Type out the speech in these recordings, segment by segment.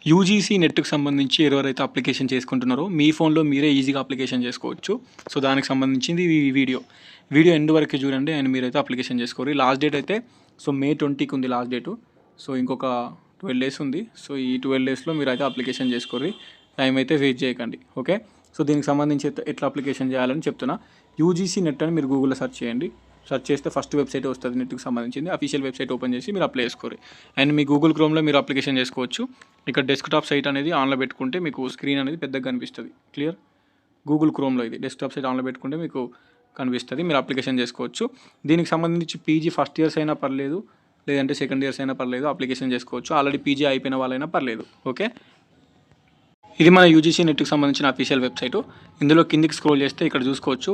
UGC నెట్‌కి సంబంధించి ఎవరెవరైతే application చేసుకుంటున్నారో మీ ఫోన్‌లో మీరే ఈజీగా అప్లికేషన్ చేసుకోవచ్చు. సో, దానికి సంబంధించింది ఈ వీడియో. వీడియో ఎండ్ వరకు చూడండి అండ్ మీరైతే అప్లికేషన్ చేసుకోండి. లాస్ట్ డేట్ అయితే మే 20కి ఉంది లాస్ట్ డేటు. సో, ఇంకొక 12 డేస్ ఉంది. సో, ఈ 12 డేస్‌లో మీరైతే అప్లికేషన్ చేసుకోండి. టైం అయితే వేస్ట్ చేయకండి. ఓకే. సో, దీనికి సంబంధించి ఎట్లా అప్లికేషన్ చేయాలని చెప్తున్నా. యూజీసీ నెట్ అని మీరు గూగుల్‌లో సెర్చ్ చేయండి. సెర్చ్ చేస్తే ఫస్ట్ వెబ్సైట్ వస్తుంది నెట్కి సంబంధించింది. అఫీషియల్ వెబ్సైట్ ఓపెన్ చేసి మీరు అప్లై చేసుకోండి. అండ్ మీ గూగుల్ క్రోమ్లో మీరు అప్లికేషన్ చేసుకోవచ్చు. ఇక్కడ డెస్క్టాప్ సైట్ అనేది ఆన్లో పెట్టుకుంటే మీకు స్క్రీన్ అనేది పెద్దగా కనిపిస్తుంది. క్లియర్. గూగుల్ క్రోమ్లో ఇది డెస్క్టాప్ సైట్ ఆన్లో పెట్టుకుంటే మీకు కనిపిస్తుంది. మీరు అప్లికేషన్ చేసుకోవచ్చు. దీనికి సంబంధించి పీజీ ఫస్ట్ ఇయర్స్ అయినా పర్లేదు, లేదంటే సెకండ్ ఇయర్స్ అయినా పర్లేదు, అప్లికేషన్ చేసుకోవచ్చు. ఆల్రెడీ పీజీ అయిపోయిన వాళ్ళైనా పర్లేదు. ఓకే. ఇది మన యూజీసీ నెట్కి సంబంధించిన అఫీషియల్ వెబ్సైటు. ఇందులో కిందికి స్క్రోల్ చేస్తే ఇక్కడ చూసుకోవచ్చు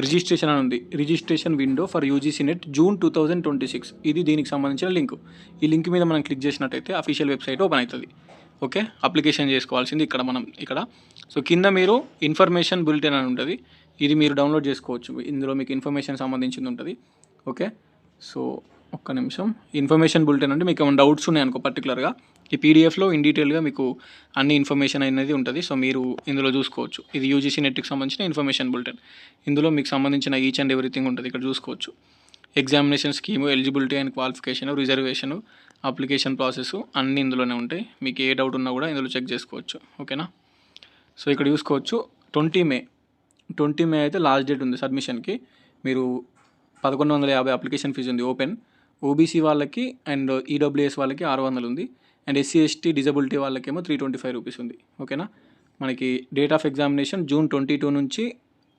రిజిస్ట్రేషన్ అని ఉంది. Registration window for UGC net June 2026. ఇది దీనికి సంబంధించిన లింక్. ఈ లింక్ మీద మనం క్లిక్ చేసినట్టయితే అఫీషియల్ వెబ్సైట్ ఓపెన్ అవుతుంది. ఓకే. అప్లికేషన్ చేసుకోవాల్సింది ఇక్కడ. సో, కింద మీరు ఇన్ఫర్మేషన్ బులెటిన్ అని ఉంటుంది. ఇది మీరు డౌన్లోడ్ చేసుకోవచ్చు. ఇందులో మీకు ఇన్ఫర్మేషన్ సంబంధించింది ఉంటుంది. ఓకే. సో, ఒక్క నిమిషం. ఇన్ఫర్మేషన్ బులెటిన్ అంటే మీకు ఏమైనా డౌట్స్ ఉన్నాయనుకో పర్టికులర్గా ఈ పీడిఎఫ్లో ఇన్ డీటెయిల్గా మీకు అన్ని ఇన్ఫర్మేషన్ అనేది ఉంటుంది. సో, మీరు ఇందులో చూసుకోవచ్చు. ఇది యూజీసీ నెట్కి సంబంధించిన ఇన్ఫర్మేషన్ బులెటిన్. ఇందులో మీకు సంబంధించిన ఈచ్ అండ్ ఎవ్రీథింగ్ ఉంటుంది. ఇక్కడ చూసుకోవచ్చు. Examination scheme, eligibility and qualification, reservation, application process అన్నీ ఇందులోనే ఉంటాయి. మీకు ఏ డౌట్ ఉన్నా కూడా ఇందులో చెక్ చేసుకోవచ్చు. ఓకేనా. సో, ఇక్కడ చూసుకోవచ్చు 20 మే అయితే లాస్ట్ డేట్ ఉంది సబ్మిషన్కి. మీరు 1150 అప్లికేషన్ ఫీజు ఉంది ఓపెన్. ఓబీసీ వాళ్ళకి అండ్ ఈడబ్ల్యూఎస్ వాళ్ళకి 600 ఉంది. అండ్ ఎస్సీ ఎస్టీ డిజబిలిటీ వాళ్ళకేమో 325 రూపీస్ ఉంది. ఓకేనా. మనకి డేట్ ఆఫ్ ఎగ్జామినేషన్ జూన్ 22 నుంచి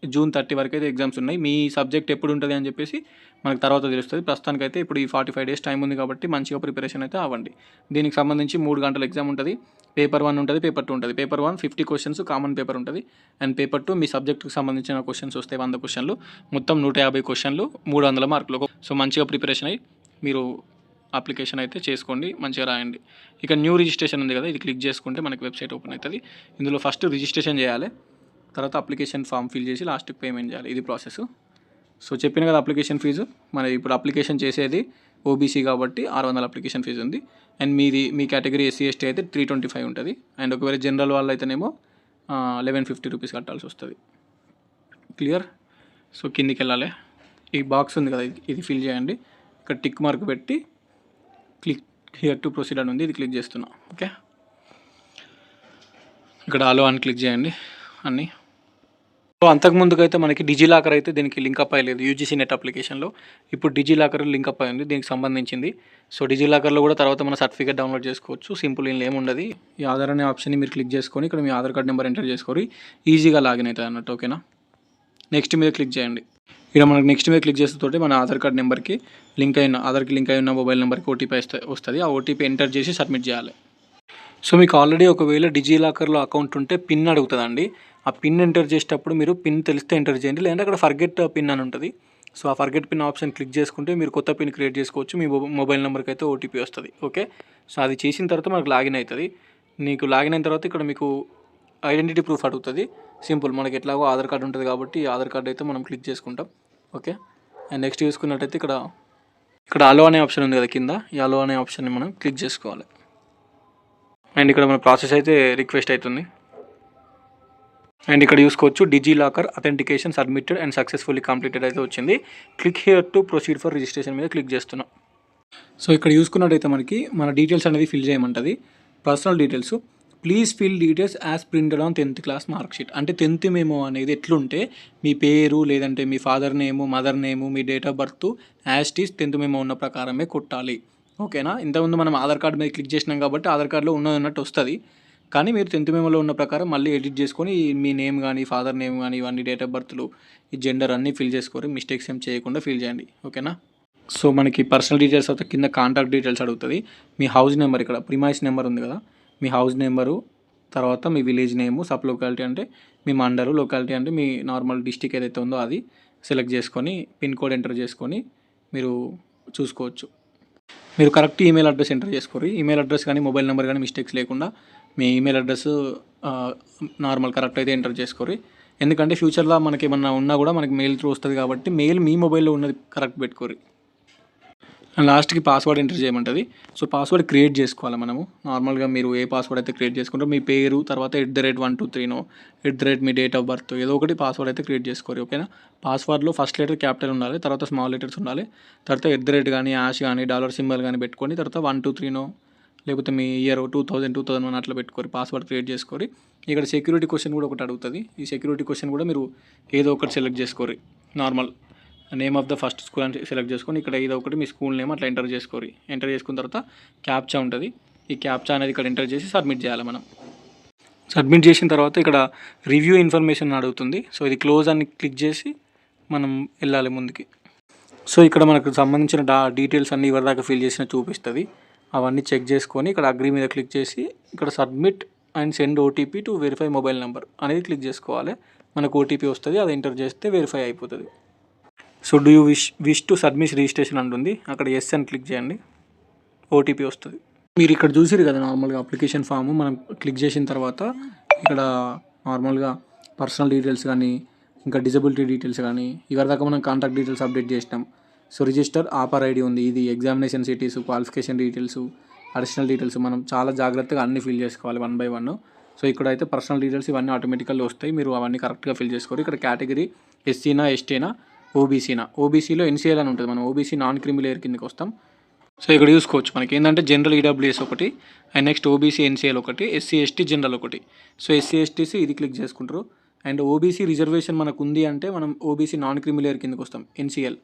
జూన్ 30 వరకు అయితే ఎగ్జామ్స్ ఉన్నాయి. మీ సబ్జెక్ట్ ఎప్పుడు ఉంటుంది అని చెప్పేసి మనకు తర్వాత తెలుస్తుంది. ప్రస్తుతానికైతే ఇప్పుడు ఈ 45 డేస్ టైం ఉంది కాబట్టి మంచిగా ప్రిపరేషన్ అయితే అవ్వండి. దీనికి సంబంధించి 3 గంటల ఎగ్జామ్ ఉంటుంది. పేపర్ 1 ఉంటుంది, పేపర్ 2 ఉంటుంది. పేపర్ 1 50 క్వశ్చన్స్ కామన్ పేపర్ ఉంటుంది. అండ్ పేపర్ 2 మీ సబ్జెక్టుకి సంబంధించిన క్వశ్చన్స్ వస్తాయి. 100 క్వశ్చన్లు, మొత్తం 150 క్వశ్చన్లు, 300 మార్కులు. సో, మంచిగా ప్రిపరేషన్ అయ్యి మీరు అప్లికేషన్ అయితే చేసుకోండి, మంచిగా రాయండి. ఇక న్యూ రిజిస్ట్రేషన్ ఉంది కదా, ఇది క్లిక్ చేసుకుంటే మనకి వెబ్సైట్ ఓపెన్ అవుతుంది. ఇందులో ఫస్ట్ రిజిస్ట్రేషన్ చేయాలి, తర్వాత అప్లికేషన్ ఫామ్ ఫిల్ చేసి లాస్ట్కి పేమెంట్ చేయాలి. ఇది ప్రాసెస్. సో, చెప్పిన కదా అప్లికేషన్ ఫీజు. మన ఇప్పుడు అప్లికేషన్ చేసేది ఓబీసీ కాబట్టి 600 అప్లికేషన్ ఫీజు ఉంది. And me category SC ST అయితే 325 ఉంటుంది. అండ్ ఒకవేళ జనరల్ వాళ్ళు అయితేనేమో 1150 రూపీస్ కట్టాల్సి వస్తుంది. క్లియర్. సో, కిందికి వెళ్ళాలి. ఈ బాక్స్ ఉంది కదా, ఇది ఫిల్ చేయండి. ఇక్కడ టిక్ మార్క్ పెట్టి క్లిక్ హియర్ టు ప్రొసీడ్ అని ఉంది, ఇది క్లిక్ చేస్తున్నా. ఓకే. ఇక్కడ అలో అని క్లిక్ చేయండి అన్నీ. సో, అంతకుముందుకు అయితే మనకి డిజిలాకర్ అయితే దీనికి లింక్ అప్ అయ్యలేదు యూజీసీ నెట్ అప్లికేషన్లో. ఇప్పుడు డిజిలాకర్ లింక్ అప్ అయ్యింది దీనికి సంబంధించింది. సో, డిజిలాకర్లో కూడా తర్వాత మన సర్టిఫికేట్ డౌన్లోడ్ చేసుకోవచ్చు. సింపుల్ ఏముండదు. ఈ ఆధార్ అనే ఆప్షన్ని మీరు క్లిక్ చేసుకొని ఇక్కడ మీ ఆధార్ కార్డ్ నెంబర్ ఎంటర్ చేసుకొని ఈజీగా లాగిన్ అవుతుంది అన్నట్టు. ఓకేనా. నెక్స్ట్ మీద క్లిక్ చేయండి. ఇక్కడ మనకు నెక్స్ట్ మీద క్లిక్ చేస్తే మన ఆధార్ కార్డ్ నెంబర్కి ఆధార్కి లింక్ అయిన మొబైల్ నెంబర్కి ఓటీపీ వస్తుంది. ఆ ఓటీపీ ఎంటర్ చేసి సబ్మిట్ చేయాలి. సో, మీకు ఆల్రెడీ ఒకవేళ డిజిలాకర్లో అకౌంట్ ఉంటే పిన్ అడుగుతుందండి. ఆ పిన్ ఎంటర్ చేసేటప్పుడు మీరు పిన్ తెలిస్తే ఎంటర్ చేయండి, లేదంటే అక్కడ ఫర్గెట్ పిన్ అని ఉంటుంది. సో, ఆ ఫర్గెట్ పిన్ ఆప్షన్ క్లిక్ చేసుకుంటే మీరు కొత్త పిన్ క్రియేట్ చేసుకోవచ్చు. మీ మొబైల్ నెంబర్కి అయితే ఓటీపీ వస్తుంది. ఓకే. సో, అది చేసిన తర్వాత మనకు లాగిన్ అవుతుంది. నీకు లాగిన్ అయిన తర్వాత ఇక్కడ మీకు ఐడెంటిటీ ప్రూఫ్ అడుగుతుంది. సింపుల్, మనకి ఎట్లాగో ఆధార్ కార్డు ఉంటుంది కాబట్టి ఆధార్ కార్డు అయితే మనం క్లిక్ చేసుకుంటాం. ఓకే. అండ్ నెక్స్ట్ చూసుకున్నట్టయితే ఇక్కడ అలో అనే ఆప్షన్ ఉంది కదా కింద, ఈ అలో అనే ఆప్షన్ని మనం క్లిక్ చేసుకోవాలి. అండ్ ఇక్కడ మన ప్రాసెస్ అయితే రిక్వెస్ట్ అవుతుంది. అండ్ ఇక్కడ చూసుకోవచ్చు DigiLocker authentication submitted and successfully completed అయితే వచ్చింది. Click here to proceed for registration మీద క్లిక్ చేస్తున్నాం. సో, ఇక్కడ చూసుకున్నట్టయితే మనకి మన డీటెయిల్స్ అనేది ఫిల్ చేయమంటుంది. Personal details. Please fill details as printed on 10th class mark sheet. అంటే 10th మెమో అనేది ఎట్లుంటే మీ పేరు, లేదంటే మీ ఫాదర్ నేము, మదర్ నేము, మీ డేట్ ఆఫ్ బర్త్ యాజ్ టీస్ 10th మెమో ఉన్న ప్రకారమే కొట్టాలి. ఓకేనా. ఇంతకుముందు మనం ఆధార్ కార్డు మీద క్లిక్ చేసినాం కాబట్టి ఆధార్ కార్డులో ఉన్నట్టు వస్తుంది. కానీ మీరు 10th మెమోలో ఉన్న ప్రకారం మళ్ళీ ఎడిట్ చేసుకొని మీ నేమ్ కానీ, ఫాదర్ నేమ్ కానీ, ఇవన్నీ డేట్ ఆఫ్ బర్త్లు, ఈ జెండర్ అన్నీ ఫిల్ చేసుకొని మిస్టేక్స్ ఏం చేయకుండా ఫిల్ చేయండి. ఓకేనా. సో, మనకి పర్సనల్ డీటెయిల్స్ అయితే కింద కాంటాక్ట్ డీటెయిల్స్ అడుగుతుంది. మీ హౌస్ నెంబర్, ఇక్కడ ప్రిమైస్ నెంబర్ ఉంది కదా, మీ హౌస్ నెంబరు, తర్వాత మీ విలేజ్ నేము, సబ్ లొకాలిటీ అంటే మీ మండలు, లొకాలిటీ అంటే మీ నార్మల్ డిస్టిక్ ఏదైతే ఉందో అది సెలెక్ట్ చేసుకొని పిన్ కోడ్ ఎంటర్ చేసుకొని మీరు చూసుకోవచ్చు. మీరు కరెక్ట్ ఈమెయిల్ అడ్రస్ ఎంటర్ చేసుకోరు. ఈమెయిల్ అడ్రస్ కానీ మొబైల్ నెంబర్ కానీ మిస్టేక్స్ లేకుండా మీ ఈమెయిల్ అడ్రస్ నార్మల్ కరెక్ట్ అయితే ఎంటర్ చేసుకోరు. ఎందుకంటే ఫ్యూచర్లో మనకి ఏమన్నా ఉన్నా కూడా మనకి మెయిల్ త్రూ వస్తుంది కాబట్టి మెయిల్ మీ మొబైల్లో ఉన్నది కరెక్ట్ పెట్టుకోరు. లాస్ట్కి పాస్వర్డ్ ఎంటర్ చేయమంటుంది. సో పాస్వర్డ్ క్రియేట్ చేసుకోవాలి మనము. నార్మల్గా మీరు ఏ పాస్వర్డ్ అయితే క్రియేట్ చేసుకుంటారో మీ పేరు తర్వాత @123 మీ డేట్ ఆఫ్ బర్త్ ఏదో ఒకటి పాస్వర్డ్ అయితే క్రియేట్ చేసుకోరు. ఓకేనా. పాస్వర్డ్లో ఫస్ట్ లెటర్ క్యాపిటల్ ఉండాలి, తర్వాత స్మాల్ లెటర్స్ ఉండాలి, తర్వాత కానీ యాష్ కానీ డాలర్ సింబల్ కానీ పెట్టుకొని తర్వాత 123 లేకపోతే మీ ఇయర్ 2001 అట్లా పెట్టుకోరు, పాస్వర్డ్ క్రియేట్ చేసుకోరు. ఇక్కడ సెక్యూరిటీ క్వశ్చన్ కూడా ఒకటి అడుగుతుంది. ఈ సెక్యూరిటీ క్వశ్చన్ కూడా మీరు ఏదో ఒకటి సెలెక్ట్ చేసుకోరు. Normal name of the first school అని సెలెక్ట్ చేసుకొని ఇక్కడ ఏదో ఒకటి మీ స్కూల్ నేమ్ అట్లా ఎంటర్ చేసుకోరు. ఎంటర్ చేసుకున్న తర్వాత క్యాప్చా ఉంటుంది. ఈ క్యాప్చా అనేది ఇక్కడ ఎంటర్ చేసి సబ్మిట్ చేయాలి మనం. సబ్మిట్ చేసిన తర్వాత ఇక్కడ రివ్యూ ఇన్ఫర్మేషన్ అడుగుతుంది. సో ఇది క్లోజ్ అని క్లిక్ చేసి మనం వెళ్ళాలి ముందుకి. సో ఇక్కడ మనకు సంబంధించిన డీటెయిల్స్ అన్నీ ఎవరిదాకా ఫిల్ చేసిన చూపిస్తుంది. అవన్నీ చెక్ చేసుకొని ఇక్కడ అగ్రీ మీద క్లిక్ చేసి ఇక్కడ submit and send OTP to verify mobile number అనేది క్లిక్ చేసుకోవాలి. మనకు ఓటీపీ వస్తుంది, అది ఎంటర్ చేస్తే వెరిఫై అయిపోతుంది. So do you wish to submit registration అంటుంది. అక్కడ ఎస్ అని క్లిక్ చేయండి, ఓటీపీ వస్తుంది. మీరు ఇక్కడ చూసిరు కదా నార్మల్గా అప్లికేషన్ ఫామ్ మనం క్లిక్ చేసిన తర్వాత ఇక్కడ నార్మల్గా పర్సనల్ డీటెయిల్స్ కానీ ఇంకా డిజబిలిటీ డీటెయిల్స్ కానీ ఇవరిదాకా మనం కాంటాక్ట్ డీటెయిల్స్ అప్డేట్ చేసినాం. సో రిజిస్టర్ ఆఫర్ ఐడి ఉంది, ఇది examination cities, qualification details, additional details మనం చాలా జాగ్రత్తగా అన్ని ఫిల్ చేసుకోవాలి 1 by 1. సో ఇక్కడైతే పర్సనల్ డీటెయిల్స్ ఇవన్నీ ఆటోమేటికల్గా వస్తాయి, మీరు అవన్నీ కరెక్ట్గా ఫిల్ చేసుకోవాలి. ఇక్కడ కేటగిరీ ఎస్సీనా ఎస్టీనా ఓబీసీనా, ఓబీసీలో ఎన్సీఎల్ అని ఉంటుంది, మనం ఓబీసీ నాన్ క్రిమి లేయర్ కిందకి వస్తాం. సో ఇక్కడ చూసుకోవచ్చు మనకి ఏంటంటే జనరల్ ఈడబ్ల్యూఎస్ ఒకటి అండ్ నెక్స్ట్ ఓబీసీ ఎన్సీఎల్ ఒకటి, ఎస్సీ ఎస్టీ జనరల్ ఒకటి. సో ఎస్సీ ఎస్టీసీ ఇది క్లిక్ చేసుకుంటారు. అండ్ ఓబీసీ రిజర్వేషన్ మనకు ఉంది అంటే మనం ఓబీసీ నాన్ క్రిమి లేయర్ కిందకి వస్తాం. ఎన్సీఎల్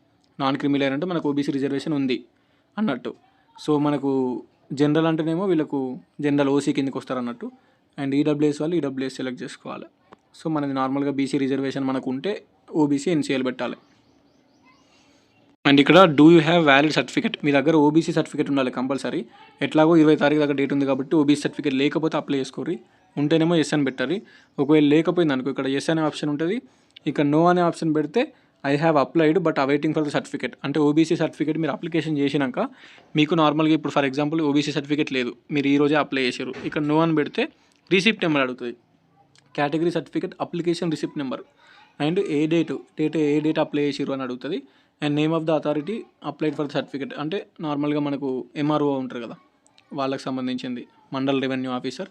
నాన్ క్రిమి లేయర్ అంటే మనకు ఓబీసీ రిజర్వేషన్ ఉంది అన్నట్టు. సో మనకు జనరల్ అంటేనేమో వీళ్ళకు జనరల్ ఓసీ కిందకి వస్తారు అన్నట్టు. అండ్ ఈడబ్ల్యూఎస్ వాళ్ళు ఈడబ్ల్యూఎస్ సెలెక్ట్ చేసుకోవాలి. సో మనది నార్మల్గా బీసీ రిజర్వేషన్ మనకు ఉంటే ఓబీసీ ఎన్సీఎల్ పెట్టాలి. అండ్ ఇక్కడ do you have valid certificate, మీ దగ్గర ఓబీసీ సర్టిఫికేట్ ఉండాలి కంపల్సరీ. ఎట్లాగో 20 తారీఖు దగ్గర డేట్ ఉంది కాబట్టి ఓబీసీ సర్టిఫికేట్ లేకపోతే అప్లై చేసుకోరి, ఉంటేనేమో ఎస్ అని పెట్టాలి. ఒకవేళ లేకపోయింది అనుకో ఇక్కడ ఎస్ అనే ఆప్షన్ ఉంటుంది, ఇక్కడ నో అనే ఆప్షన్ పెడితే I have applied but awaiting for the certificate. అంటే ఓబీసీ సర్టిఫికేట్ మీరు అప్లికేషన్ చేసినాక మీకు నార్మల్గా ఇప్పుడు ఫర్ ఎగ్జాంపుల్ ఓబీసీ సర్టిఫికేట్ లేదు, మీరు ఈ రోజే అప్లై చేశారు, ఇక్కడ నో అని పెడితే రిసిప్ట్ నెంబర్ అడుగుతుంది, category certificate application receipt number and A date apply చేసిరు అని అడుగుతుంది. And name of the authority applied for the certificate అంటే నార్మల్గా మనకు ఎంఆర్ఓ ఉంటారు కదా వాళ్ళకి సంబంధించింది, మండల్ రెవెన్యూ ఆఫీసర్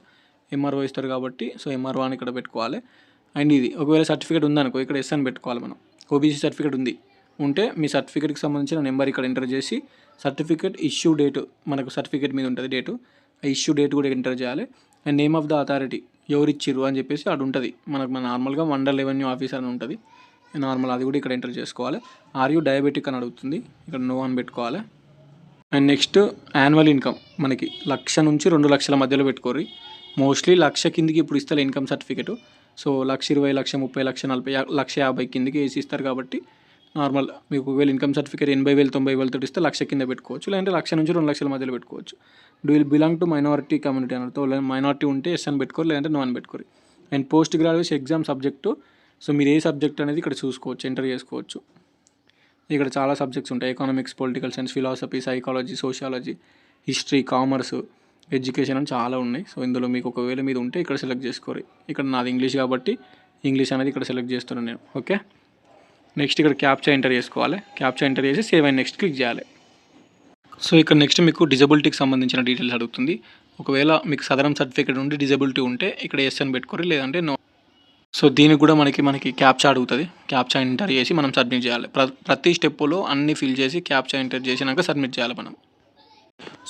ఎంఆర్ఓ ఇస్తారు కాబట్టి సో ఎంఆర్ఓ అని ఇక్కడ పెట్టుకోవాలి. అండ్ ఇది ఒకవేళ సర్టిఫికేట్ ఉందనుకో ఇక్కడ ఎస్ అని పెట్టుకోవాలి. మనం ఓబీసీ సర్టిఫికేట్ ఉంటే మీ సర్టిఫికేట్కి సంబంధించిన నెంబర్ ఇక్కడ ఎంటర్ చేసి సర్టిఫికేట్ ఇష్యూ డేట్ మనకు సర్టిఫికేట్ మీద ఉంటుంది డేటు, ఆ ఇష్యూ డేట్ కూడా ఎంటర్ చేయాలి. And name of the authority ఎవరు ఇచ్చిర్రు అని చెప్పేసి అది ఉంటుంది మనకు, మన నార్మల్గా మండల్ రెవెన్యూ ఆఫీసర్ అని ఉంటుంది నార్మల్, అది కూడా ఇక్కడ ఎంటర్ చేసుకోవాలి. ఆర్ యూ డయాబెటిక్ అని అడుగుతుంది, ఇక్కడ నో అని పెట్టుకోవాలి. అండ్ నెక్స్ట్ యాన్యువల్ ఇన్కమ్ మనకి 1,00,000 నుంచి 2,00,000 మధ్యలో పెట్టుకోరు. మోస్ట్లీ 1,00,000 కిందికి ఇప్పుడు ఇస్తారు ఇన్కమ్ సర్టిఫికేట్. సో 1,20,000, 1,30,000, 1,40,000, 1,50,000 కిందికి వేసి ఇస్తారు కాబట్టి నార్మల్ మీకు ఒకవేళ ఇన్కమ్ సర్టిఫికేట్ 80,000, 90,000 తోటి ఇస్తే 1,00,000 కింద పెట్టుకోవచ్చు, లేదంటే 1,00,000 నుంచి 2,00,000 మధ్యలో పెట్టుకోవచ్చు. Do will belong to minority community అనతో మైనారిటీ ఉంటే ఎస్ అని పెట్టుకోరు, లేదంటే నో అని పెట్టుకోరు. And post graduation exam subject, so మీరు ఏ సబ్జెక్ట్ అనేది ఇక్కడ చూసుకోవచ్చు, ఎంటర్ చేసుకోవచ్చు. ఇక్కడ చాలా సబ్జెక్ట్స్ ఉంటాయి, economics, political science, philosophy, psychology, sociology, history, commerce, education అని చాలా ఉన్నాయి. సో ఇందులో మీకు ఒకవేళ మీద ఉంటే ఇక్కడ సెలెక్ట్ చేసుకోరు. ఇక్కడ నాది ఇంగ్లీష్ కాబట్టి ఇంగ్లీష్ అనేది ఇక్కడ సెలెక్ట్ చేస్తున్నాను నేను. ఓకే, నెక్స్ట్ ఇక్కడ క్యాప్చా ఎంటర్ చేసుకోవాలి. క్యాప్చా ఎంటర్ చేసి సేవ్ అండ్ నెక్స్ట్ క్లిక్ చేయాలి. సో ఇక్కడ నెక్స్ట్ మీకు డిజబిలిటీకి సంబంధించిన డీటెయిల్స్ అడుగుతుంది. ఒకవేళ మీకు సదరం సర్టిఫికేట్ ఉండి డిజబిలిటీ ఉంటే ఇక్కడ ఎస్ అని పెట్టుకోరు, లేదంటే నో. సో దీనికి కూడా మనకి క్యాప్చా అడుగుతుంది. క్యాప్చా ఎంటర్ చేసి మనం సబ్మిట్ చేయాలి. ప్రతి స్టెప్పులో అన్ని ఫిల్ చేసి క్యాప్చా ఎంటర్ చేసినాక సబ్మిట్ చేయాలి మనం.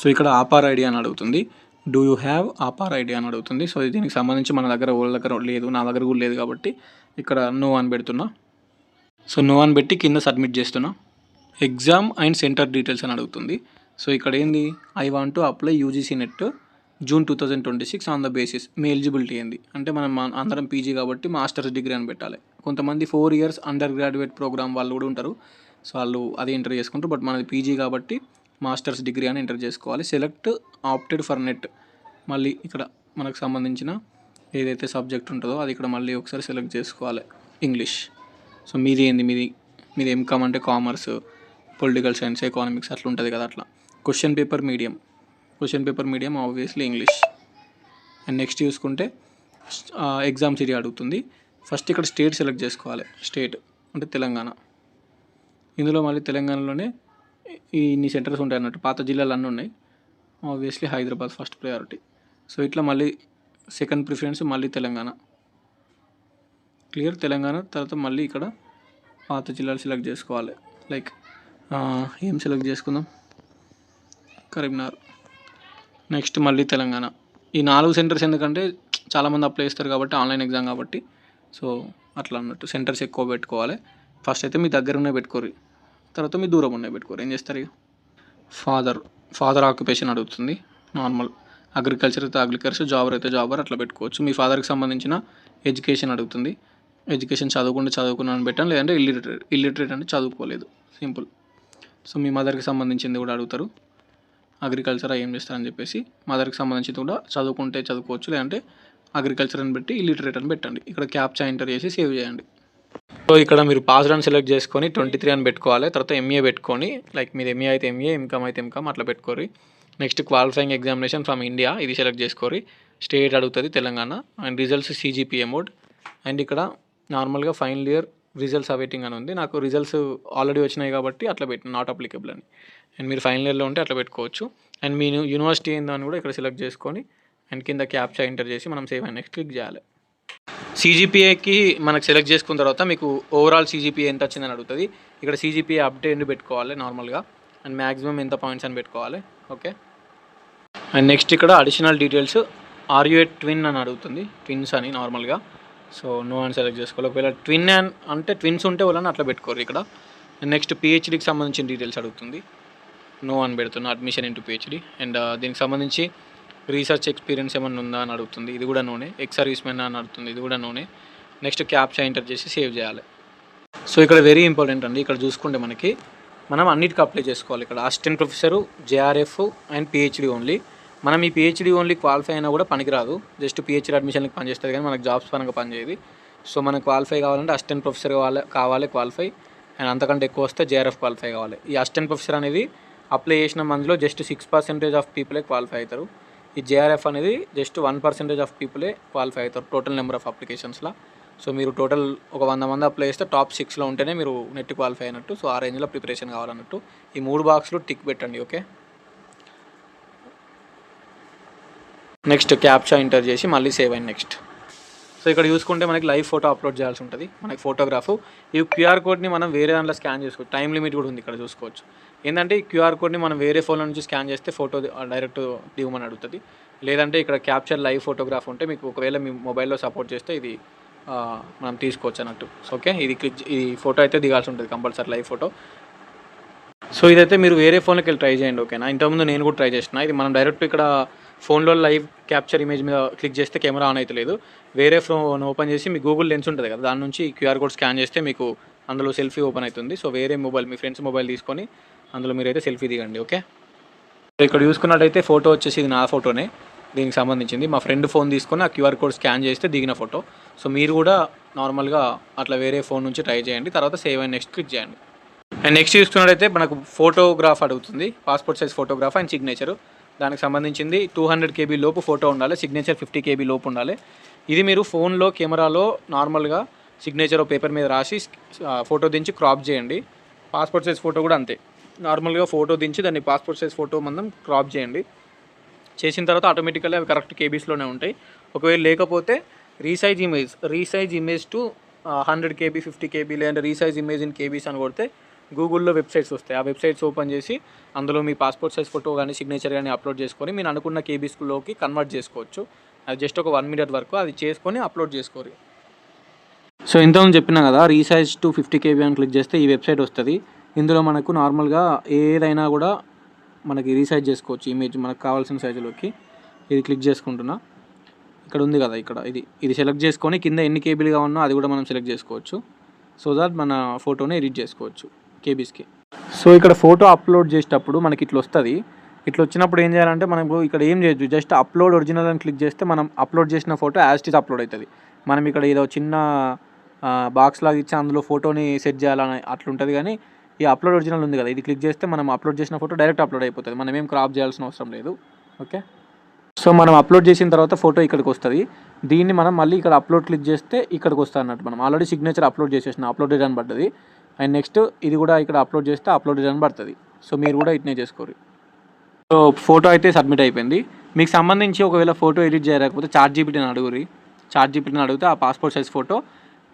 సో ఇక్కడ ఆపార్ ఐడి అని అడుగుతుంది. డూ యూ హ్యావ్ ఆపార్ ఐడి అని అడుగుతుంది. సో దీనికి సంబంధించి మన దగ్గర వాళ్ళ దగ్గర లేదు, నా దగ్గర కూడా లేదు కాబట్టి ఇక్కడ నో అని పెడుతున్నా. సో నో అని పెట్టి కింద సబ్మిట్ చేస్తున్నా. ఎగ్జామ్ అండ్ సెంటర్ డీటెయిల్స్ అని అడుగుతుంది. సో ఇక్కడ ఏంది, I want to apply UGC net June 2026 on the basis, me eligibility ఏంది అంటే మనం అందరం పీజీ కాబట్టి మాస్టర్స్ డిగ్రీ అని పెట్టాలి. కొంతమంది 4 years అండర్ గ్రాడ్యుయేట్ ప్రోగ్రామ్ వాళ్ళు కూడా ఉంటారు, సో వాళ్ళు అది ఎంటర్ చేసుకుంటారు. బట్ మనది పీజీ కాబట్టి మాస్టర్స్ డిగ్రీ అని ఎంటర్ చేసుకోవాలి. సెలెక్ట్ ఆప్టెడ్ ఫర్ నెట్, మళ్ళీ ఇక్కడ మనకు సంబంధించిన ఏదైతే సబ్జెక్ట్ ఉంటుందో అది ఇక్కడ మళ్ళీ ఒకసారి సెలెక్ట్ చేసుకోవాలి. ఇంగ్లీష్. సో మీది ఏంది, మీది ఎంకామ్ అంటే కామర్స్, పొలిటికల్ సైన్స్, ఎకనామిక్స్ అట్లా ఉంటుంది కదా అట్లా. Question paper medium obviously English. And next చూసుకుంటే ఎగ్జామ్ సిటీ అడుగుతుంది. ఫస్ట్ ఇక్కడ స్టేట్ సెలెక్ట్ చేసుకోవాలి. స్టేట్ అంటే తెలంగాణ. ఇందులో మళ్ళీ తెలంగాణలోనే ఇన్ని సెంటర్స్ ఉంటాయి అన్నట్టు. పాత జిల్లాలు అన్నీ ఉన్నాయి. Obviously Hyderabad first priority. So ఇట్లా మళ్ళీ సెకండ్ ప్రిఫరెన్స్ మళ్ళీ తెలంగాణ. క్లియర్. తెలంగాణ తర్వాత మళ్ళీ ఇక్కడ పాత జిల్లాలు సెలెక్ట్ చేసుకోవాలి. లైక్ ఏం సెలెక్ట్ చేసుకుందాం, కరీంనగర్. నెక్స్ట్ మళ్ళీ తెలంగాణ. ఈ 4 సెంటర్స్ ఎందుకంటే చాలామంది అప్లై చేస్తారు కాబట్టి, ఆన్లైన్ ఎగ్జామ్ కాబట్టి. సో అట్లా అన్నట్టు సెంటర్స్ ఎక్కువ పెట్టుకోవాలి. ఫస్ట్ అయితే మీ దగ్గర ఉన్నాయి పెట్టుకోరు, తర్వాత మీ దూరం ఉన్నాయి పెట్టుకోరు. ఏం చేస్తారు ఇక ఫాదర్ ఆక్యుపేషన్ అడుగుతుంది. నార్మల్ అగ్రికల్చర్ అయితే అగ్రికల్చర్, జాబర్ అయితే జాబర్, అట్లా పెట్టుకోవచ్చు. మీ ఫాదర్కి సంబంధించిన ఎడ్యుకేషన్ అడుగుతుంది. ఎడ్యుకేషన్ చదువుకున్నాను పెట్టాను, లేదంటే ఇల్లిటరేట్ అంటే చదువుకోలేదు, సింపుల్. సో మీ మదర్కి సంబంధించింది కూడా అడుగుతారు. అగ్రికల్చర్ ఏం చేస్తారని చెప్పేసి మదర్కి సంబంధించింది కూడా చదువుకుంటే చదువుకోవచ్చు, లేదంటే అగ్రికల్చర్ అని పెట్టి ఇల్లిటరేట్ అని పెట్టండి. ఇక్కడ క్యాప్చా ఎంటర్ చేసి సేవ్ చేయండి. సో ఇక్కడ మీరు పాస్డ్ అని సెలెక్ట్ చేసుకొని 23 అని పెట్టుకోవాలి. తర్వాత ఎంఏ పెట్టుకొని, లైక్ మీరు ఎంఏ అయితే ఎంఏ, ఎంకామ్ అయితే ఎంకామ్ అట్లా పెట్టుకోరి. Next qualifying examination from India ఇది సెలెక్ట్ చేసుకోరి. స్టేట్ అడుగుతుంది Telangana. And results CGPA mode. And ఇక్కడ నార్మల్గా ఫైనల్ ఇయర్ రిజల్ట్స్ అవైటింగ్ అని ఉంది. నాకు రిజల్ట్స్ ఆల్రెడీ వచ్చినాయి కాబట్టి అట్లా పెట్టిన నాట్ అప్లికబుల్ అని. అండ్ మీరు ఫైనల్ ఇయర్లో ఉంటే అట్లా పెట్టుకోవచ్చు. అండ్ మీ యూనివర్సిటీ ఏందని కూడా ఇక్కడ సెలెక్ట్ చేసుకొని అండ్ కింద క్యాప్చా ఎంటర్ చేసి మనం సేవ్ అండ్ నెక్స్ట్ క్లిక్ చేయాలి. CGPAకి మనకు సెలెక్ట్ చేసుకున్న తర్వాత మీకు ఓవరాల్ CGPA ఎంత వచ్చిందని అడుగుతుంది. ఇక్కడ CGPA అప్డేట్ పెట్టుకోవాలి నార్మల్గా. అండ్ మ్యాక్సిమం ఎంత పాయింట్స్ అని పెట్టుకోవాలి. ఓకే. అండ్ నెక్స్ట్ ఇక్కడ additional details RU a twin అని అడుగుతుంది. ట్విన్స్ అని నార్మల్గా. సో నో అని సెలెక్ట్ చేసుకోవాలి. ఒకవేళ ట్విన్ అంటే ట్విన్స్ ఉంటే వాళ్ళని అట్లా పెట్టుకోరు ఇక్కడ. నెక్స్ట్ PhDకి సంబంధించిన డీటెయిల్స్ అడుగుతుంది. నో అని పెడుతున్నా, అడ్మిషన్ ఇంటూ PhD. అండ్ దీనికి సంబంధించి రీసెర్చ్ ఎక్స్పీరియన్స్ ఏమన్నా ఉందా అని అడుగుతుంది. ఇది కూడా నోనే. ఎక్స్ సర్వీస్ మెన్ అని అడుగుతుంది. ఇది కూడా నోనే. నెక్స్ట్ క్యాప్చా ఎంటర్ చేసి సేవ్ చేయాలి. సో ఇక్కడ వెరీ ఇంపార్టెంట్ అండి. ఇక్కడ చూసుకుంటే మనం అన్నిటికీ అప్లై చేసుకోవాలి. ఇక్కడ assistant professor, JRF and PhD only. మనం ఈ PhD ఓన్లీ క్వాలిఫై అయినా కూడా పనికిరాదు. జస్ట్ PhD అడ్మిషన్కి పనిచేస్తుంది కానీ మనకు జాబ్స్ పరంగా పనిచేయదు. సో మనకు క్వాలిఫై కావాలంటే అసిస్టెంట్ ప్రొఫెసర్ కావాలి క్వాలిఫై. అండ్ అంతకంటే ఎక్కువ వస్తే JRF క్వాలిఫై కావాలి. ఈ అసిస్టెంట్ ప్రొఫెసర్ అనేది అప్లై చేసిన మందిలో జస్ట్ 6% ఆఫ్ పీపులే క్వాలిఫై అవుతారు. ఈ JRF అనేది జస్ట్ 1% ఆఫ్ పీపులే క్వాలిఫై అవుతారు టోటల్ నెంబర్ ఆఫ్ అప్లికేషన్స్లో. సో మీరు టోటల్ ఒక 100 మంది అప్లై చేస్తే టాప్ 6లో ఉంటేనే మీరు నెట్ క్వాలిఫై అయినట్టు. సో ఆ రేంజ్లో ప్రిపరేషన్ కావాలన్నట్టు. ఈ 3 బాక్స్లు టిక్ పెట్టండి. ఓకే. నెక్స్ట్ క్యాప్చా ఎంటర్ చేసి మళ్ళీ సేవ్ అండ్ నెక్స్ట్. సో ఇక్కడ చూసుకుంటే మనకి లైవ్ ఫోటో అప్లోడ్ చేయాల్సి ఉంటుంది. మనకి ఫోటోగ్రాఫ్ ఈ QR కోడ్ని మనం వేరే దాంట్లో స్కాన్ చేసుకోవచ్చు. టైం లిమిట్ కూడా ఉంది ఇక్కడ చూసుకోవచ్చు. ఏంటంటే ఈ QR కోడ్ని మనం వేరే ఫోన్ల నుంచి స్కాన్ చేస్తే ఫోటో డైరెక్ట్ దిగమని అడుగుతుంది. లేదంటే ఇక్కడ క్యాప్చర్ లైవ్ ఫోటోగ్రాఫ్ ఉంటే మీకు ఒకవేళ మీ మొబైల్లో సపోర్ట్ చేస్తే ఇది మనం తీసుకోవచ్చు అన్నట్టు. ఓకే. ఈ ఫోటో అయితే దిగాల్సి ఉంటుంది కంపల్సరీ, లైవ్ ఫోటో. సో ఇదైతే మీరు వేరే ఫోన్లోకి వెళ్ళి ట్రై చేయండి. ఓకేనా. ఇంతకుముందు నేను కూడా ట్రై చేసిన. ఇది మనం డైరెక్ట్ ఇక్కడ ఫోన్లో లైవ్ క్యాప్చర్ ఇమేజ్ మీద క్లిక్ చేస్తే కెమెరా ఆన్ అయితే లేదు. వేరే ఫోన్ ఓపెన్ చేసి మీ గూగుల్ లెన్స్ ఉంటుంది కదా, దాని నుంచి QR కోడ్ స్కాన్ చేస్తే మీకు అందులో సెల్ఫీ ఓపెన్ అవుతుంది. సో వేరే మొబైల్, మీ ఫ్రెండ్స్ మొబైల్ తీసుకొని అందులో మీరైతే సెల్ఫీ దిగండి. ఓకే. ఇక్కడ చూసుకున్నట్టయితే ఫోటో వచ్చేసి ఇది నా ఫోటోనే, దీనికి సంబంధించింది. మా ఫ్రెండ్ ఫోన్ తీసుకొని ఆ QR కోడ్ స్కాన్ చేస్తే దిగిన ఫోటో. సో మీరు కూడా నార్మల్గా అట్లా వేరే ఫోన్ నుంచి ట్రై చేయండి. తర్వాత సేవ్ అండ్ నెక్స్ట్ క్లిక్ చేయండి. అండ్ నెక్స్ట్ చూసుకున్నట్టయితే మనకు ఫోటోగ్రాఫ్ అడుగుతుంది. Passport size photograph and signature. దానికి సంబంధించింది 200 KB లోపు ఫోటో ఉండాలి. సిగ్నేచర్ 50 KB లోపు ఉండాలి. ఇది మీరు ఫోన్లో కెమెరాలో నార్మల్గా సిగ్నేచర్ పేపర్ మీద రాసి ఫోటో దించి క్రాప్ చేయండి. పాస్పోర్ట్ సైజ్ ఫోటో కూడా అంతే. నార్మల్గా ఫోటో దించి దాన్ని పాస్పోర్ట్ సైజ్ ఫోటో మనం క్రాప్ చేయండి. చేసిన తర్వాత ఆటోమేటికల్లీ అవి కరెక్ట్ KBస్లోనే ఉంటాయి. ఒకవేళ లేకపోతే resize image to 100 KB 50 KB లేదంటే రీసైజ్ ఇమేజ్ ఇన్ KBs అని కొడితే గూగుల్లో వెబ్సైట్స్ వస్తాయి. ఆ వెబ్సైట్స్ ఓపెన్ చేసి అందులో మీ పాస్పోర్ట్ సైజ్ ఫోటో కానీ సిగ్నేచర్ కానీ అప్లోడ్ చేసుకొని మీరు అనుకున్న KBస్లోకి కన్వర్ట్ చేసుకోవచ్చు. అది జస్ట్ ఒక 1 minute వరకు అది చేసుకొని అప్లోడ్ చేసుకోరు. సో ఇంతకుముందు చెప్పినా కదా, రీసైజ్ టు 50 KB అని క్లిక్ చేస్తే ఈ వెబ్సైట్ వస్తుంది. ఇందులో మనకు నార్మల్గా ఏదైనా కూడా మనకి రీసైజ్ చేసుకోవచ్చు ఇమేజ్ మనకు కావాల్సిన సైజులోకి. ఇది క్లిక్ చేసుకుంటున్నా. ఇక్కడ ఉంది కదా, ఇక్కడ ఇది సెలెక్ట్ చేసుకొని కింద ఎన్ని KBలు కావాలన్నా అది కూడా మనం సెలెక్ట్ చేసుకోవచ్చు. సో దట్ మన ఫోటోని ఎడిట్ చేసుకోవచ్చు KBస్కి. సో ఇక్కడ ఫోటో అప్లోడ్ చేసేటప్పుడు మనకి ఇట్లా వస్తుంది. ఇట్లా వచ్చినప్పుడు ఏం చేయాలంటే మనకు ఇక్కడ ఏం చేయొచ్చు, జస్ట్ అప్లోడ్ ఒరిజినల్ అని క్లిక్ చేస్తే మనం అప్లోడ్ చేసిన photo as it is upload అవుతుంది. మనం ఇక్కడ ఏదో చిన్న బాక్స్ లాగా ఇచ్చి అందులో ఫోటోని సెట్ చేయాలని అట్లా ఉంటుంది. కానీ ఈ అప్లోడ్ ఒరిజినల్ ఉంది కదా, ఇది క్లిక్ చేస్తే మనం అప్లోడ్ చేసిన ఫోటో డైరెక్ట్ అప్లోడ్ అయిపోతుంది. మనం ఏం క్రాప్ చేయాల్సిన అవసరం లేదు. ఓకే. సో మనం అప్లోడ్ చేసిన తర్వాత ఫోటో ఇక్కడికి వస్తుంది. దీన్ని మనం మళ్ళీ ఇక్కడ అప్లోడ్ క్లిక్ చేస్తే ఇక్కడికి వస్తుంది అన్నట్టు. మనం ఆల్రెడీ సిగ్నేచర్ అప్లోడ్ చేసేసిన అప్లోడెడ్ అని పడ్డది. అండ్ నెక్స్ట్ ఇది కూడా ఇక్కడ అప్లోడ్ చేస్తే అప్లోడ్ అని పడుతుంది. సో మీరు కూడా ఇట్నే చేసుకోరు. సో ఫోటో అయితే సబ్మిట్ అయిపోయింది. మీకు సంబంధించి ఒకవేళ ఫోటో ఎడిట్ చేయలేకపోతే చాట్‌జీపీటీని అడుగురి. చాట్‌జీపీటీని అడిగితే ఆ పాస్‌పోర్ట్ సైజ్ ఫోటో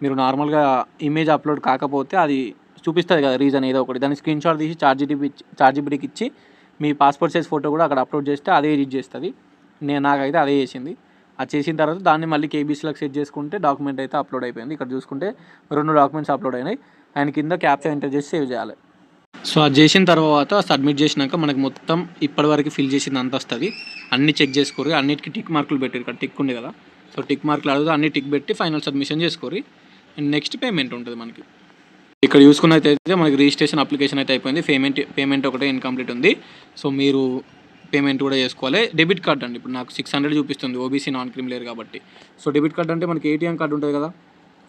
మీరు నార్మల్గా ఇమేజ్ అప్లోడ్ కాకపోతే అది చూపిస్తుంది కదా రీజన్ ఏదో ఒకటి, దాన్ని స్క్రీన్‌షాట్ తీసి చాట్‌జీపీటీకి ఇచ్చి మీ పాస్‌పోర్ట్ సైజ్ ఫోటో కూడా అక్కడ అప్లోడ్ చేస్తే అదే ఎడిట్ చేస్తుంది. నాకైతే అదే చేసింది. అది చేసిన తర్వాత దాన్ని మళ్ళీ కేబీసీలోకి సెట్ చేసుకుంటే డాక్యుమెంట్ అయితే అప్లోడ్ అయిపోయింది. ఇక్కడ చూసుకుంటే 2 డాక్యుమెంట్స్ అప్లోడ్ అయినాయి. అండ్ కింద క్యాప్చా ఎంటర్ చేసి సేవ్ చేయాలి. సో అది చేసిన తర్వాత సబ్మిట్ చేసినాక మనకు మొత్తం ఇప్పటివరకు ఫిల్ చేసింది అంత వస్తుంది. అన్నీ చెక్ చేసుకోరు, అన్నిటికీ టిక్ మార్కులు పెట్టారు. ఇక్కడ టిక్ ఉంది కదా, సో టిక్ మార్కులు అడుగుతూ అన్ని టిక్ పెట్టి ఫైనల్ సబ్మిషన్ చేసుకోరు. అండ్ నెక్స్ట్ పేమెంట్ ఉంటుంది మనకి. ఇక్కడ చూసుకున్నట్టయితే మనకి రిజిస్ట్రేషన్ అప్లికేషన్ అయితే అయిపోయింది. పేమెంట్ ఒకటే ఇన్కంప్లీట్ ఉంది. సో మీరు పేమెంట్ కూడా చేసుకోవాలి. డెబిట్ కార్డ్ అండి, ఇప్పుడు నాకు 600 చూపిస్తుంది ఓబీసీ నాన్ క్రిమిలేయర్ కాబట్టి. సో డెబిట్ కార్డ్ అంటే మనకి ఏటీఎం కార్డు ఉంటుంది కదా,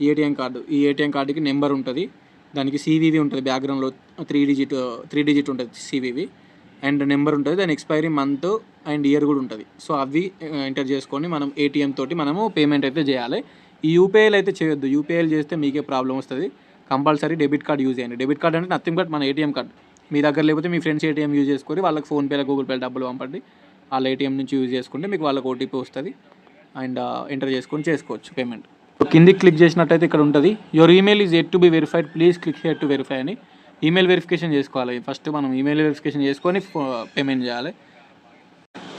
ఈ ఏటీఎం కార్డుకి నెంబర్ ఉంటుంది, దానికి CVV ఉంటుంది, బ్యాక్గ్రౌండ్లో 3 డిజిట్ ఉంటుంది CVV, అండ్ నెంబర్ ఉంటుంది, దాని ఎక్స్పైరీ మంత్ అండ్ ఇయర్ కూడా ఉంటుంది. సో అవి ఎంటర్ చేసుకొని మనం ఏటీఎం తోటి మనము పేమెంట్ అయితే చేయాలి. ఈ యూపీఐలు అయితే చేయొద్దు. యూపీఐలు చేస్తే మీకే ప్రాబ్లం వస్తుంది. కంపల్సరీ డెబిట్ కార్డ్ యూజ్ చేయండి. డెబిట్ కార్డ్ అంటే నథింగ్ బట్ మన ఏటీఎం కార్డ్. మీ దగ్గర లేకపోతే మీ ఫ్రెండ్స్ ఏటీఎం యూజ్ చేసుకొని వాళ్ళకి ఫోన్పేలో గూగుల్ పేలో డబ్బులు పంపండి. వాళ్ళ ఏటీఎం నుంచి యూజ్ చేసుకుంటే మీకు వాళ్ళకి ఓటీపీ వస్తుంది అండ్ ఎంటర్ చేసుకొని చేసుకోవచ్చు పేమెంట్. కిందికి క్లిక్ చేసినట్టయితే ఇక్కడ ఉంటుంది your email is at to be verified, please click here to verify అని. ఈమెయిల్ వెరిఫికేషన్ చేసుకోవాలి. ఫస్ట్ మనం ఈమెయిల్ వెరిఫికేషన్ చేసుకొని పేమెంట్ చేయాలి.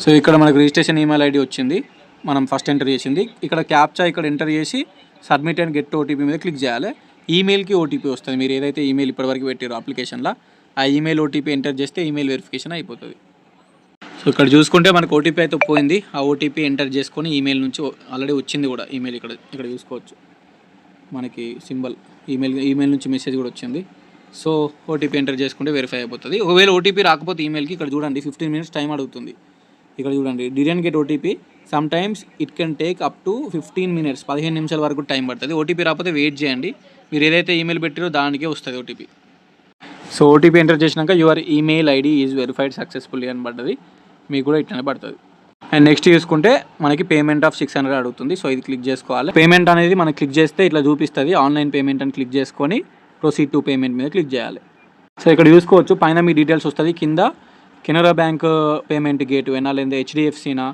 సో ఇక్కడ మనకు రిజిస్ట్రేషన్ ఈమెయిల్ ఐడి వచ్చింది, మనం ఫస్ట్ ఎంటర్ చేసింది. ఇక్కడ క్యాప్చా ఇక్కడ ఎంటర్ చేసి సబ్మిట్ అండ్ గెట్ ఓటీపీ మీద క్లిక్ చేయాలి. ఈమెయిల్కి ఓటీపీ వస్తుంది. మీరు ఏదైతే ఈమెయిల్ ఇప్పటివరకు పెట్టారో అప్లికేషన్లో ఆ ఈమెయిల్ ఓటీపీ ఎంటర్ చేస్తే ఈమెయిల్ వెరిఫికేషన్ అయిపోతుంది. సో ఇక్కడ చూసుకుంటే మనకు ఓటీపీ అయితే పోయింది. ఆ ఓటీపీ ఎంటర్ చేసుకొని ఈమెయిల్ నుంచి ఆల్రెడీ వచ్చింది కూడా ఈమెయిల్ ఇక్కడ చూసుకోవచ్చు. మనకి సింబల్ ఈమెయిల్ నుంచి మెసేజ్ కూడా వచ్చింది. సో ఓటీపీ ఎంటర్ చేసుకుంటే వెరిఫై అయిపోతుంది. ఒకవేళ ఓటీపీ రాకపోతే ఈమెయిల్కి ఇక్కడ చూడండి 15 minutes టైం అడుగుతుంది. ఇక్కడ చూడండి didn't get OTP, some times it can take up to 15 minutes, 15 నిమిషాల వరకు టైం పడుతుంది. ఓటీపీ రాకపోతే వెయిట్ చేయండి. మీరు ఏదైతే ఈమెయిల్ పెట్టారో దానికే వస్తుంది ఓటీపీ. సో ఓటీపీ ఎంటర్ చేసినాక your email ID is verified successfully అని పడ్డది. మీకు కూడా ఇట్లనే పడుతుంది. అండ్ నెక్స్ట్ చూసుకుంటే మనకి పేమెంట్ ఆఫ్ 600 అడుగుతుంది. సో ఇది క్లిక్ చేసుకోవాలి. పేమెంట్ అనేది మనకి క్లిక్ చేస్తే ఇట్లా చూపిస్తుంది, ఆన్లైన్ పేమెంట్ అని క్లిక్ చేసుకొని ప్రొసీడ్ టు పేమెంట్ మీద క్లిక్ చేయాలి. సో ఇక్కడ చూసుకోవచ్చు పైన మీ డీటెయిల్స్ వస్తుంది, కింద కెనరా బ్యాంక్ పేమెంట్ గేట్ వేనా లేదా హెచ్డిఎఫ్సినా,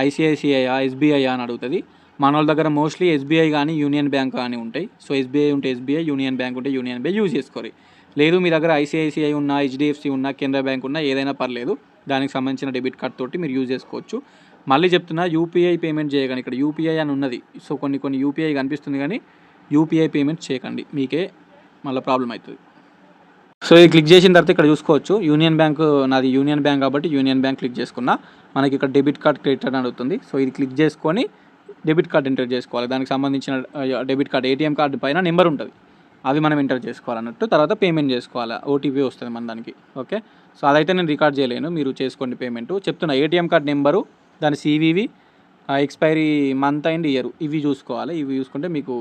ఐసిఐసిఐయా, ఎస్బీఐ అని అడుగుతుంది. మన వాళ్ళ దగ్గర మోస్ట్లీ ఎస్బీఐ కానీ యూనియన్ బ్యాంక్ కానీ ఉంటాయి. సో ఎస్బీఐ ఉంటే ఎస్బీఐ, యూనియన్ బ్యాంక్ ఉంటే యూనియన్ బ్యాంక్ యూజ్ చేసుకోరు. లేదు మీ దగ్గర ఐసిఐసిఐ ఉన్నా, హెచ్డిఎఫ్సి ఉన్నా, కెనరా బ్యాంక్ ఉన్నా ఏదైనా పర్లేదు, దానికి సంబంధించిన డెబిట్ కార్డ్ తోటి మీరు యూజ్ చేసుకోవచ్చు. మళ్ళీ చెప్తున్నా యూపీఐ పేమెంట్ చేయకండి. ఇక్కడ యూపీఐ అని ఉన్నది, సో కొన్ని యూపీఐ కనిపిస్తుంది కానీ యూపీఐ పేమెంట్ చేయకండి, మీకే మళ్ళీ ప్రాబ్లం అవుతుంది. సో ఇది క్లిక్ చేసిన తర్వాత ఇక్కడ చూసుకోవచ్చు యూనియన్ బ్యాంక్, నాది యూనియన్ బ్యాంక్ కాబట్టి యూనియన్ బ్యాంక్ క్లిక్ చేసుకున్నా. మనకి ఇక్కడ డెబిట్ కార్డ్ క్రెడిట్ అని అడుగుతుంది. సో ఇది క్లిక్ చేసుకొని డెబిట్ కార్డ్ ఎంటర్ చేసుకోవాలి. దానికి సంబంధించిన డెబిట్ కార్డ్ ఏటీఎం కార్డు పైన నెంబర్ ఉంటుంది, అవి మనం ఎంటర్ చేసుకోవాలన్నట్టు. తర్వాత పేమెంట్ చేసుకోవాలి, ఓటీపీ వస్తుంది మన దానికి. ఓకే, సో అదైతే నేను రికార్డ్ చేయలేను, మీరు చేసుకోండి పేమెంట్. చెప్తున్నా ఏటీఎం కార్డ్ నెంబరు, దాని CVV, expiry month and year, ఇవి చూసుకోవాలి. ఇవి చూసుకుంటే మీకు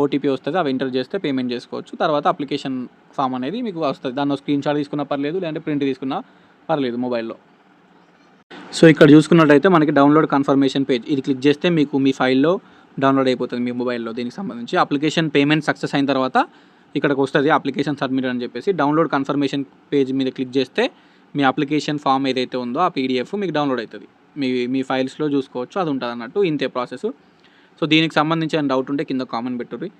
ఓటీపీ వస్తుంది, అవి ఎంటర్ చేస్తే పేమెంట్ చేసుకోవచ్చు. తర్వాత అప్లికేషన్ ఫామ్ అనేది మీకు వస్తుంది. దాన్ని స్క్రీన్ షాట్ తీసుకున్నా పర్లేదు, లేదంటే ప్రింట్ తీసుకున్నా పర్లేదు మొబైల్లో. సో ఇక్కడ చూసుకున్నట్టయితే మనకి డౌన్లోడ్ కన్ఫర్మేషన్ పేజ్, ఇది క్లిక్ చేస్తే మీకు మీ ఫైల్లో డౌన్లోడ్ అయిపోతుంది మీ మొబైల్లో. దీనికి సంబంధించి అప్లికేషన్ పేమెంట్ సక్సెస్ అయిన తర్వాత ఇక్కడికి వస్తుంది అప్లికేషన్ సబ్మిట్ అని చెప్పేసి. డౌన్లోడ్ కన్ఫర్మేషన్ పేజ్ మీద క్లిక్ చేస్తే మీ అప్లికేషన్ ఫామ్ ఏదైతే ఉందో ఆ PDF మీకు డౌన్లోడ్ అవుతుంది. మీ ఫైల్స్లో చూసుకోవచ్చు, అది ఉంటుంది అన్నట్టు. ఇంతే ప్రాసెస్. సో దీనికి సంబంధించిన డౌట్ ఉంటే కింద కామెంట్ పెట్టుర్రి.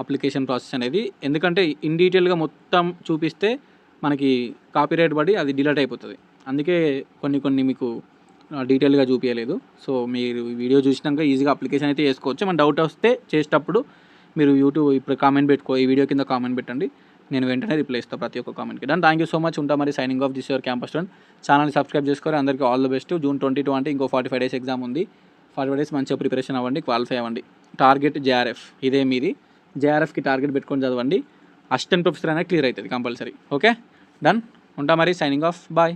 అప్లికేషన్ ప్రాసెస్ అనేది ఎందుకంటే ఇన్ డీటెయిల్గా మొత్తం చూపిస్తే మనకి కాపీరైట్ పడి అది డిలీట్ అయిపోతుంది. అందుకే కొన్ని మీకు డీటెయిల్గా చూపించలేదు. సో మీరు వీడియో చూసినాక ఈజీగా అప్లికేషన్ అయితే చేసుకోవచ్చు. మన డౌట్ వస్తే చేసేటప్పుడు మీరు ఇప్పుడు కామెంట్ పెట్టుకో, ఈ వీడియో కింద కామెంట్ పెట్టండి, నేను వెంటనే రిప్లై ఇస్తాను ప్రతి ఒక్క కామెంట్కి. Done, thank you so much. ఉంటా మరి, signing off. This your campus student. ఛానల్ని సబ్స్క్రైబ్ చేసుకోవాలి. అందరికీ ఆల్ ద బెస్ట్. June 22 అంటే ఇంకో 45 days ఎగ్జామ్ ఉంది. 45 days మంచిగా ప్రిపరేషన్ అవ్వండి, క్వాలిఫై అవ్వండి. టార్గెట్ JRF, ఇదే మీది. JRFకి టార్గెట్ పెట్టుకొని చదవండి. అసిస్టెంట్ ప్రొఫెసర్ అయినా క్లియర్ అవుతుంది కంపల్సరీ. Okay, done. ఉంటా మరి, సైనింగ్ ఆఫ్. బాయ్.